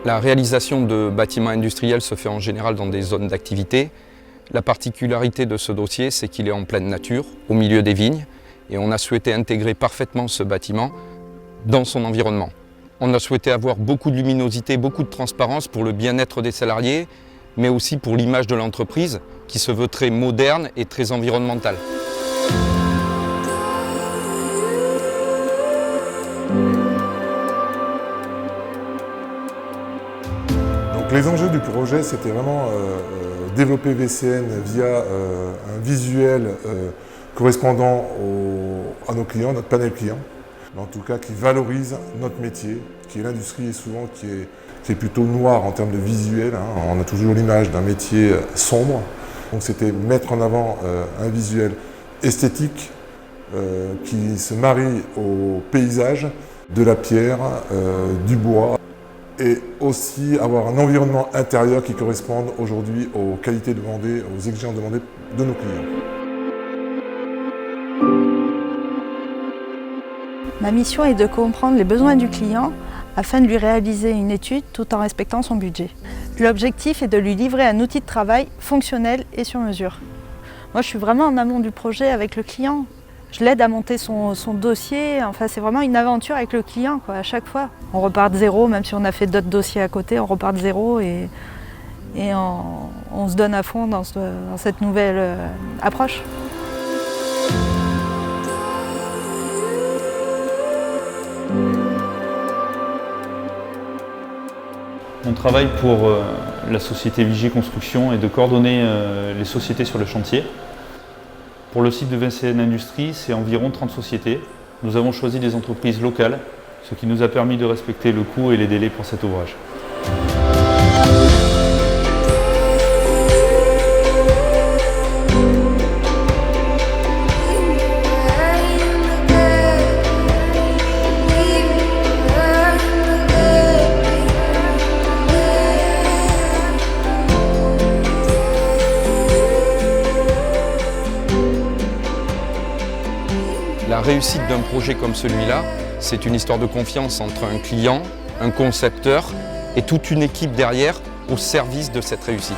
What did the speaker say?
La réalisation de bâtiments industriels se fait en général dans des zones d'activité. La particularité de ce dossier, c'est qu'il est en pleine nature, au milieu des vignes, et on a souhaité intégrer parfaitement ce bâtiment dans son environnement. On a souhaité avoir beaucoup de luminosité, beaucoup de transparence pour le bien-être des salariés, mais aussi pour l'image de l'entreprise, qui se veut très moderne et très environnementale. Donc les enjeux du projet, c'était vraiment développer VCN via un visuel correspondant à nos clients, notre panel client, mais en tout cas qui valorise notre métier, qui est l'industrie et souvent qui est plutôt noir en termes de visuel. On a toujours l'image d'un métier sombre. Donc c'était mettre en avant un visuel esthétique qui se marie au paysage, de la pierre, du bois, et aussi avoir un environnement intérieur qui corresponde aujourd'hui aux qualités demandées, aux exigences demandées de nos clients. Ma mission est de comprendre les besoins du client afin de lui réaliser une étude tout en respectant son budget. L'objectif est de lui livrer un outil de travail fonctionnel et sur mesure. Moi, je suis vraiment en amont du projet avec le client. Je l'aide à monter son dossier. Enfin, c'est vraiment une aventure avec le client, quoi, à chaque fois. On repart de zéro, même si on a fait d'autres dossiers à côté, on repart de zéro et on se donne à fond dans cette nouvelle approche. Mon travail pour la société Vigier Construction est de coordonner les sociétés sur le chantier. Pour le site de VCN Industries, c'est environ 30 sociétés. Nous avons choisi des entreprises locales, ce qui nous a permis de respecter le coût et les délais pour cet ouvrage. La réussite d'un projet comme celui-là, c'est une histoire de confiance entre un client, un concepteur et toute une équipe derrière au service de cette réussite.